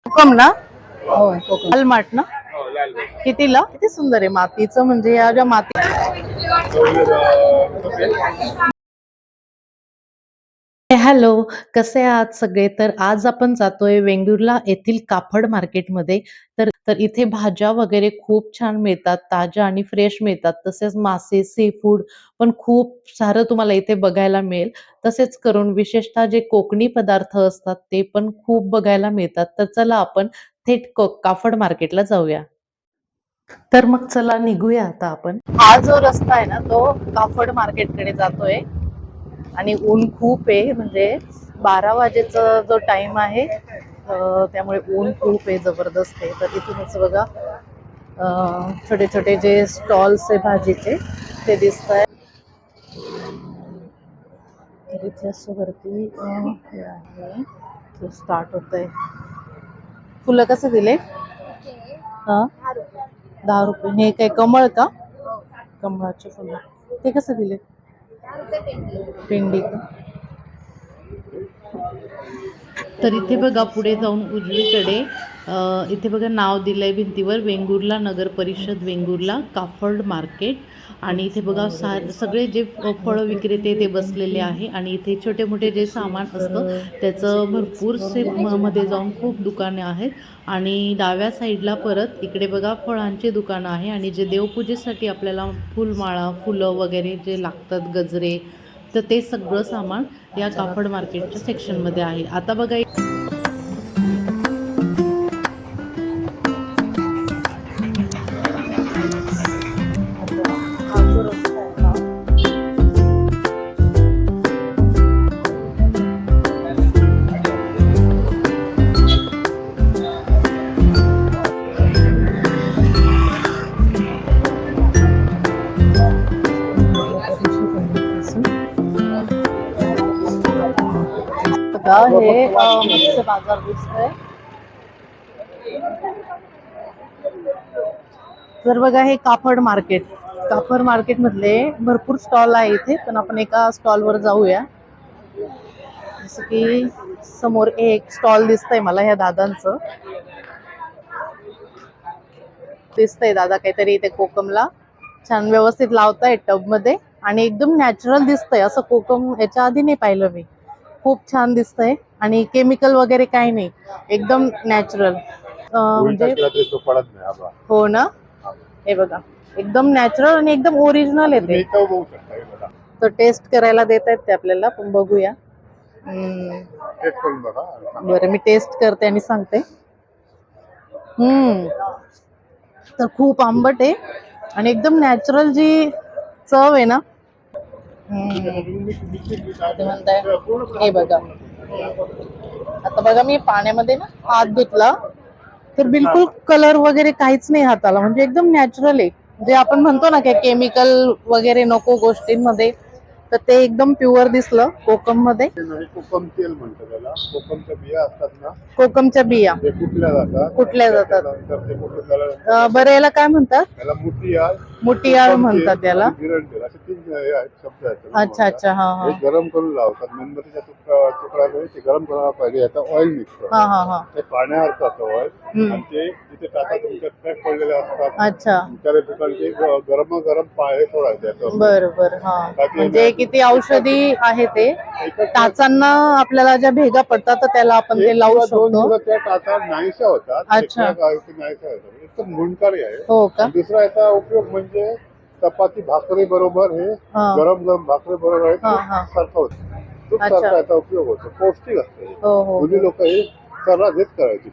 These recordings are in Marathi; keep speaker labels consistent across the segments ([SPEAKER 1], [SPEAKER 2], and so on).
[SPEAKER 1] कोकम ना. होय कोकम लाल माठ ना. कितीला? किती सुंदर आहे मातीचं, म्हणजे या ज्या माती. हॅलो, कसे आहात सगळे? तर आज आपण जातोय वेंगुर्ला येथील कापड मार्केटमध्ये. तर इथे भाज्या वगैरे खूप छान मिळतात, ताज्या आणि फ्रेश मिळतात. तसेच मासे, सी फूड पण खूप सारं तुम्हाला इथे बघायला मिळेल. तसेच करून विशेषतः जे कोकणी पदार्थ असतात ते पण खूप बघायला मिळतात. तर चला आपण थेट कापड मार्केटला जाऊया. तर मग चला निघूया आता आपण. हा जो रस्ता आहे ना तो कापड मार्केटकडे जातोय आणि ऊन खूप आहे, म्हणजे 12 वाजेचा जो टाइम आहे, त्यामुळे ऊन खूप आहे, जबरदस्त आहे. तर इथूनच बघा छोटे छोटे जे स्टॉल्स आहे भाजीचे ते दिसत आहे. तर इथे असं वरती हे आहे, ते स्टार्ट होत आहे. फुलं कसे दिले? हा, 10 रुपये. हे काय कमळ का? कमळाचे फुलं ते कसे दिले? भेंडी का? तर इथे बघा पुढे जाऊन उजवीकडे इथे बघा नाव दिलंय भिंतीवर, वेंगुर्ला नगर परिषद वेंगुर्ला कापड मार्केट. आणि इथे बघा सगळे जे फळ विक्रेते ते बसलेले आहे आणि इथे छोटे मोठे जे सामान असतं त्याचं भरपूर से मध्ये जाऊन खूप दुकाने आहेत. आणि डाव्या साईडला परत इकडे बघा फळांची दुकानं आहे आणि जे देवपूजेसाठी आपल्याला फुलमाळा, फुलं वगैरे जे लागतात, गजरे, तर ते सगळं सामान या कापड मार्केटच्या सेक्शनमध्ये आहे. आता बघा हे मत्स्य बाजार दिसतोय. तर बघा हे कापड मार्केट मधले भरपूर स्टॉल आहे इथे, पण आपण एका स्टॉल वर जाऊया. जसं की समोर एक स्टॉल दिसतंय मला ह्या दादांचं. दिसतंय दादा काहीतरी इथे कोकमला छान व्यवस्थित लावताय टब मध्ये आणि एकदम नॅचरल दिसतंय. असं कोकम याच्या आधी नाही पाहिलं मी. खूप छान दिसतंय आणि केमिकल वगैरे काही नाही, एकदम नॅचरल. म्हणजे हो ना, हे बघा एकदम नॅचरल आणि एकदम ओरिजिनल येते. तर टेस्ट करायला देत आहेत ते आपल्याला, पण बघूया. बरं, मी टेस्ट करते आणि सांगते. तर खूप आंबट आहे आणि एकदम नॅचरल जी चव आहे ना. ते म्हणताय हे बघा. आता बघा मी पाण्यामध्ये ना हात धुतला तर बिलकुल कलर वगैरे काहीच नाही हाताला, म्हणजे एकदम नॅचरल आहे. जे आपण म्हणतो ना की केमिकल वगैरे नको गोष्टींमध्ये, तर ते एकदम प्युअर दिसलं कोकम मध्ये. कोकम तेल म्हणतात त्याला. कोकमच्या बिया असतात ना, कोकमच्या बिया कुठल्या जातात. बरं, याला काय म्हणतात? मुटियाळ म्हणतात त्याला. अच्छा अच्छा, हा हा. गरम करून लावतात, मेणबत्तीचा तुकडा गरम करायला पाहिजे. याचा ऑइल निघतं. हा हा हा. ते पाण्यावर ऑइल आणि ते इथे टाका तुमच्या पॅक पडलेले असतात. अच्छा. त्या ठिकाणी गरम गरम पाय सोडायचे. बरोबर, हा. म्हणजे किती औषधी आहे ते. टाचांना आपल्याला ज्या भेगा पडतात तर त्याला आपण ते लावू शकतो. त्या टाचा नाहीशा होतात. अच्छा. एकदम गुणकारी आहे. हो का? दुसरा याचा उपयोग म्हणजे चपाती भाकरी बरोबर हे गरम गरम भाकरी बरोबर सारखं होतं. खूप सारखा याचा उपयोग होतो. पौष्टिक असते. जुनी लोक हे सर्रास हेच करायची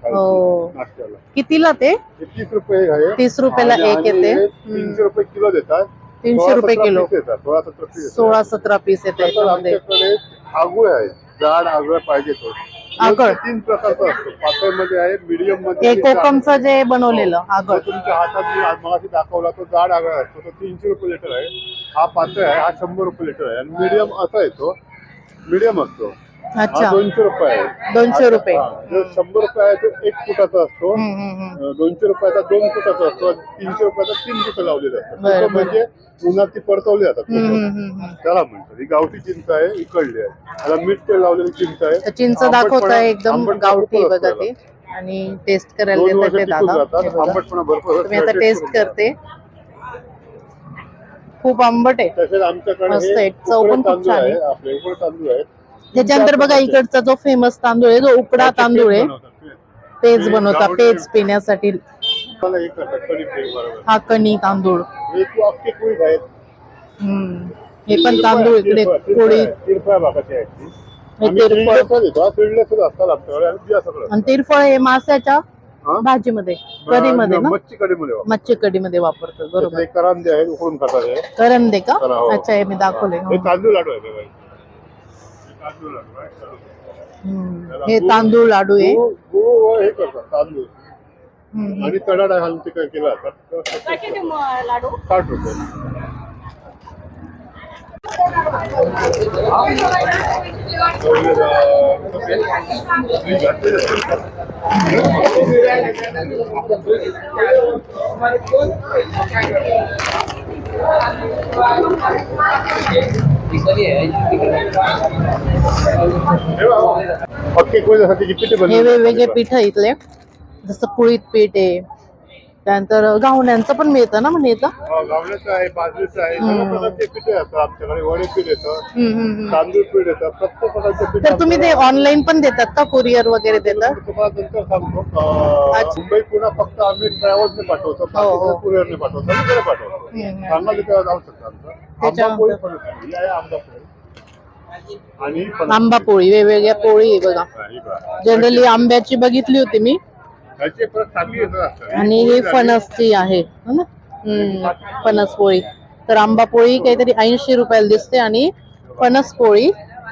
[SPEAKER 1] नाश्त्याला. कितीला ते? 30 रुपये आहे. 30 रुपयाला एक येते. 300 रुपये किलो देतात. 300 रुपये किलो. 16-17 पीस येतात. आमच्याकडे आगुळ आहे, जाड आगळ पाहिजे तो. आगळ 3 प्रकारचा असतो. पातळ मध्ये आहे, मीडियम मध्ये. कोकमचं जे बनवलेलं आगळ तुमच्या हातात मगाशी दाखवला तो जाड आगळ असतो, तो 300 रुपये लिटर आहे. हा पातळ आहे, हा 100 रुपये लिटर आहे. आणि मीडियम असा येतो, मीडियम असतो. अच्छा. 200 रुपये आहे. 200 रुपये. जो 100 रुपये आहे तो 1 फुटाचा असतो. 200 रुपयाचा 2 फुटाचा असतो. 300 रुपयाचा 3 फुट लावलेला असतो. म्हणजे उन्हात ती परतवली जातात. त्याला म्हणतात. ही गावठी चिंच आहे, इकडली आहे. त्याला मीठ तेल लावलेली चिंच आहे. चिंच दाखवत आहे एकदम गावठी बघा ती.
[SPEAKER 2] आणि टेस्ट करायला
[SPEAKER 1] 2
[SPEAKER 2] देतात
[SPEAKER 1] वर्ष
[SPEAKER 2] ते
[SPEAKER 1] टिकून
[SPEAKER 2] दादा.
[SPEAKER 1] जातात.
[SPEAKER 2] हे बघा.
[SPEAKER 1] आंबटपणा भरपूर
[SPEAKER 2] तुम्ही आता टेस्ट करते. खूप आंबट आहे.
[SPEAKER 1] तसेच आमच्याकडे
[SPEAKER 2] मस्त
[SPEAKER 1] हे
[SPEAKER 2] आहे. चव
[SPEAKER 1] उकडे
[SPEAKER 2] पण खूप
[SPEAKER 1] तांदूळ
[SPEAKER 2] छान
[SPEAKER 1] आहे.
[SPEAKER 2] आहे.
[SPEAKER 1] आपले उकडे तांदूळ आहेत.
[SPEAKER 2] त्याच्यानंतर बघा इकडचा जो फेमस तांदूळ आहे, जो उकडा तांदूळ आहे, पेज बनवता, पेज पिण्यासाठी. हा कणी तांदूळ. हे पण तांदूळ इकडे पोळी आणि तिरफळ हे माशाच्या भाजीमध्ये, कढीमध्ये ना, मच्छी कढीमध्ये वापरतात. बरोबर.
[SPEAKER 1] करंदे आहेत, उकडून खातात.
[SPEAKER 2] करंदे का? अच्छा, हे मी दाखवले.
[SPEAKER 1] हे तांदूळ लाडू आहे.
[SPEAKER 2] हे तांदूळ लाडू आहे.
[SPEAKER 1] हे करतात तांदूळ आणि तडा घालून ते केला तर 60 रुपये.
[SPEAKER 2] हे वेगवेगळे पीठ इथले, जसं कुळीत पीठ आहे, त्यानंतर गावण्यांचं पण मिळतं ना म्हणे इथं.
[SPEAKER 1] गावण्याचं आहे, बाजरीचं आहे, सर्व प्रकारचे पीठ येतात आमच्याकडे. वडे पीठ येतं, तांदूळ पीठ येतं, प्रत्येक प्रकारचे पीठ.
[SPEAKER 2] तर तुम्ही ते ऑनलाईन पण देतात का, कुरिअर वगैरे देतात?
[SPEAKER 1] तुम्हाला नंतर सांगतो. मुंबई पुन्हा फक्त आम्ही ट्रॅव्हल्सने पाठवतो, कुरिअरने पाठवतो, इकडे पाठवतो. सांगा तिकडे जाऊ शकता. आंबापोळी पण आहे, आंबापोळी आणि
[SPEAKER 2] आंबा पोळी, वेगवेगळ्या पोळी आहे बघा. जनरली आंब्याची बघितली होती मी, आणि ही फणसची आहे ना. फणस पोळी. तर आंबा पोळी काहीतरी 80 रुपयाला दिसते आणि फणस पोळी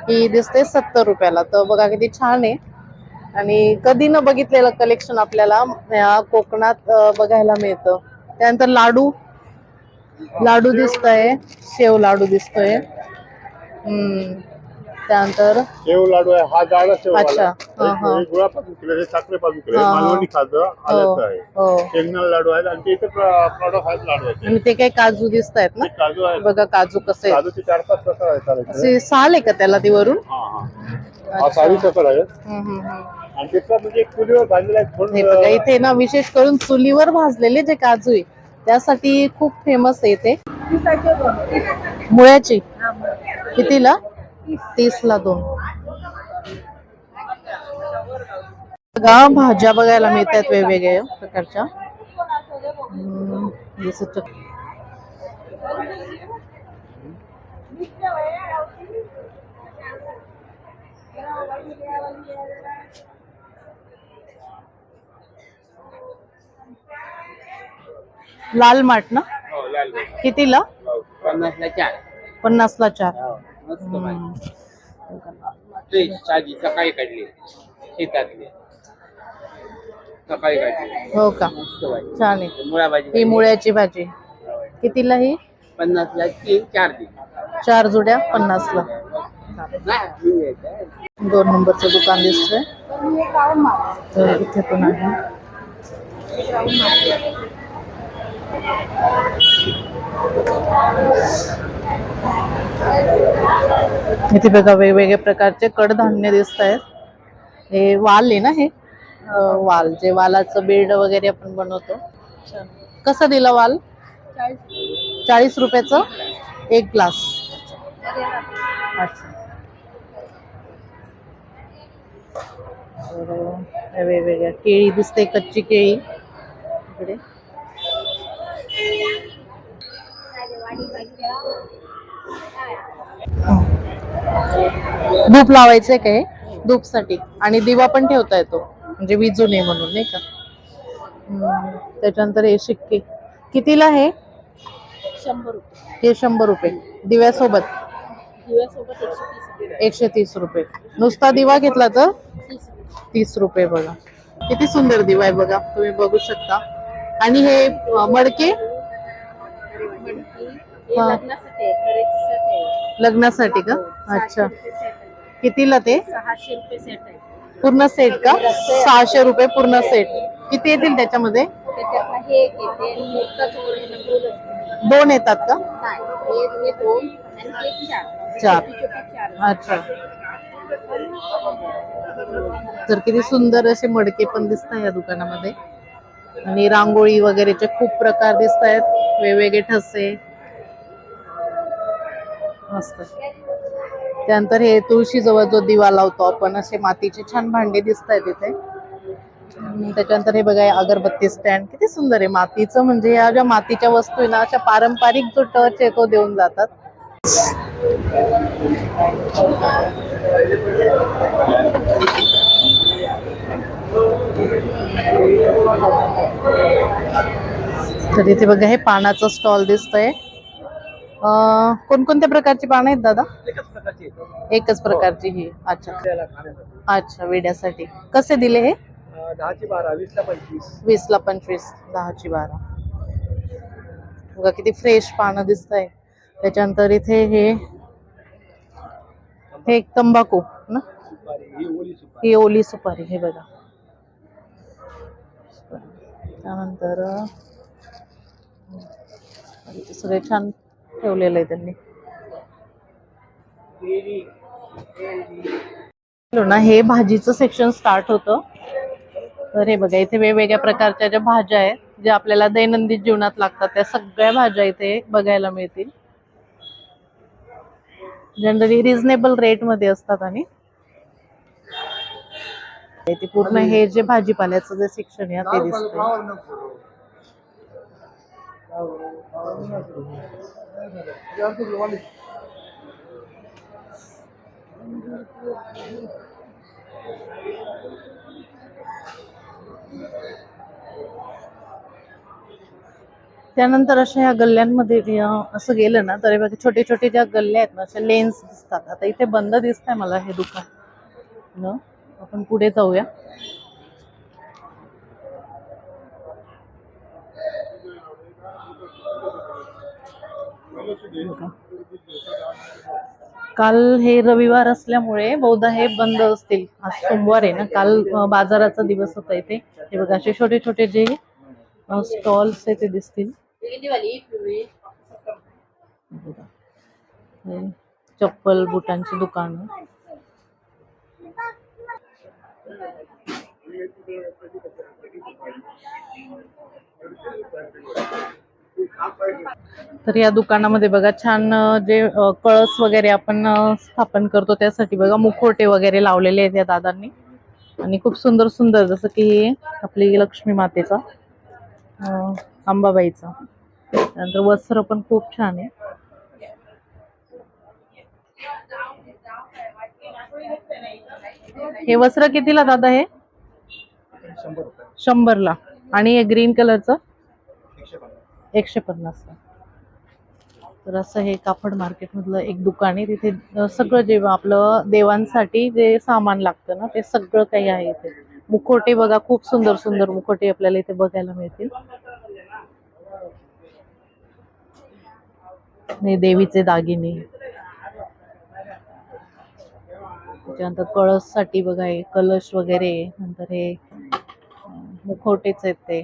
[SPEAKER 2] ही दिसते 70 रुपयाला. तर बघा किती छान आहे. आणि कधी न बघितलेलं कलेक्शन आपल्याला या कोकणात बघायला मिळतं. त्यानंतर लाडू दिसतोय, शेव लाडू दिसतोय. त्यानंतर
[SPEAKER 1] शेव लाडू आहे. हा जाडा शेव.
[SPEAKER 2] अच्छा.
[SPEAKER 1] गुळापासून केलेले, साखरेपासून केले, मालवणी खाद्य आल्याचं आहे. शेंगदाणा लाडू आहेत आणि इथे प्रॉडक्ट आहेत लाडू आहेत.
[SPEAKER 2] आणि ते काही काजू दिसत आहेत ना.
[SPEAKER 1] काजू आहे
[SPEAKER 2] बघा काजू कसे,
[SPEAKER 1] काजूचे 4-5 प्रकार आहेत.
[SPEAKER 2] असे साल आहे का त्याला ती वरून?
[SPEAKER 1] हा 4 प्रकार आहेत. आणि त्याचा म्हणजे चुलीवर भाजलेला
[SPEAKER 2] हे बघा इथे ना, विशेष करून चुलीवर भाजलेले जे काजू आहे त्यासाठी खूप फेमस आहे ते. मुळ्याची कितीला? 30ला 2. बघा भाज्या बघायला मिळतात वेगवेगळ्या प्रकारच्या. लाल माठ ना, कितीला?
[SPEAKER 3] 50ला 4.
[SPEAKER 2] 50ला 4.
[SPEAKER 3] सकाळी काढली, शेतातली सकाळी काढली.
[SPEAKER 2] हो का, छान आहे.
[SPEAKER 3] मुळा भाजी,
[SPEAKER 2] ही मुळ्याची भाजी कितीला? ही
[SPEAKER 3] 50ला 4 दे.
[SPEAKER 2] 4 जुड्या 50ला. 2 नंबरचं दुकान दिसतंय. तर इथे पण आहे. इथे बघा वेगवेगळ्या प्रकारचे कडधान्य दिसत आहेत. हे वाल आहे ना, हे वाल, जे वालाचं बेड वगैरे आपण बनवतो. कसं दिलं वाल? 40 रुपयाचं 1 ग्लास. अच्छा. वेगवेगळ्या केळी दिसते, कच्ची केळी इकडे. धूप लावायचंय काय? धूप साठी आणि दिवा पण ठेवता येतो, म्हणजे विजू नये म्हणून, नाही का. त्याच्यानंतर हे शिक्के कितीला? हे
[SPEAKER 4] 100 रुपये.
[SPEAKER 2] हे 100 रुपये. दिव्यासोबत 130 रुपये. नुसता दिवा घेतला तर 30 रुपये. बघा किती सुंदर दिवा आहे बघा, तुम्ही बघू शकता. आणि हे मडके लग्नासाठी का? अच्छा. कितीला ते?
[SPEAKER 4] 600 रुपये सेट आहे.
[SPEAKER 2] पूर्ण सेट का? 600 रुपये पूर्ण सेट. किती येतील त्याच्यामध्ये?
[SPEAKER 4] त्याच्यातला हे एक येते, मोठाच ओरिजिनल गोल असतो.
[SPEAKER 2] 2 येतात का?
[SPEAKER 4] नाही, हे 2 आणि हे 4.
[SPEAKER 2] 4.
[SPEAKER 4] छोटी 4.
[SPEAKER 2] अच्छा. तर किती सुंदर असे मडके पण दिसत आहे या दुकानामध्ये आणि रांगोळी वगैरेचे खूप प्रकार दिसत आहेत, वेगवेगळे ठसे मस्त. त्यानंतर हे तुळशी जवळ जो दिवा लावतो आपण असे मातीचे छान भांडे दिसत आहेत इथे. त्याच्यानंतर हे बघा अगरबत्ती स्टँड किती सुंदर आहे मातीचं, म्हणजे या ज्या मातीच्या वस्तू आहे ना अशा पारंपरिक जो टच आहे तो देऊन जातात. तर इथे बघा हे पानाचं स्टॉल दिसतंय. कोणकोणत्या प्रकारची पानं आहेत दादा? एकच प्रकारची ही. अच्छा अच्छा, वेड्यासाठी कसे दिले हे?
[SPEAKER 5] 10ची 12, 20ला 25.
[SPEAKER 2] 20ला 25, 10ची 12. बघा किती फ्रेश पानं दिसत आहे. त्याच्यानंतर इथे हे एक तंबाखू ना, ही ओली सुपारी हे बघा. त्यानंतर इथे सगळे छान ठेवलेलं आहे त्यांनी ना. हे भाजीचं सेक्शन स्टार्ट होतं. तर हे बघा इथे वेगवेगळ्या प्रकारच्या ज्या भाज्या आहेत ज्या आपल्याला दैनंदिन जीवनात लागतात त्या सगळ्या भाज्या इथे बघायला मिळतील. जनरली रिझनेबल रेट मध्ये असतात. आणि ते पूर्ण हे जे भाजीपाल्याचं जे सेक्शन आहे ते दिसतंय. त्यानंतर अशा ह्या गल्ल्यांमध्ये असं गेलं ना तर बघा छोटे छोटे ज्या गल्ल्या आहेत ना अशा लेन्स दिसतात. आता इथे बंद दिसतंय मला हे दुकान. आपण पुढे जाऊया. काल हे रविवार असल्यामुळे बहुधा हे बंद असतील. आज सोमवार आहे ना, काल बाजाराचा दिवस होता इथे. हे बघा असे छोटे छोटे जे स्टॉल्स आहे ते दिसतील. चप्पल बुटांची दुकान. तर या दुकानामध्ये बघा छान जे कळस वगैरे आपण स्थापन करतो त्यासाठी बघा मुखवटे वगैरे लावलेले आहेत या दादांनी. आणि खूप सुंदर सुंदर जसं की आपली लक्ष्मी मातेचा, अंबाबाईचा. नंतर वस्त्र पण खूप छान आहे. हे वस्त्र कितीला दादा? हे 100ला. आणि हे ग्रीन कलरचं 150 ला. तर असं हे कापड मार्केट मधलं एक दुकान आहे. तिथे सगळं जे आपलं देवांसाठी जे सामान लागतं ना ते सगळं काही आहे इथे. मुखोटे बघा खूप सुंदर सुंदर मुखोटे आपल्याला इथे बघायला मिळतील. हे देवीचे दागिने. त्याच्यानंतर कळस साठी बघा हे कलश वगैरे. नंतर हे मुखवटेच आहेत ते.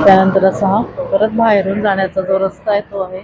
[SPEAKER 2] त्यानंतर असा परत बाहेरून जाण्याचा जो रस्ता आहे तो आहे.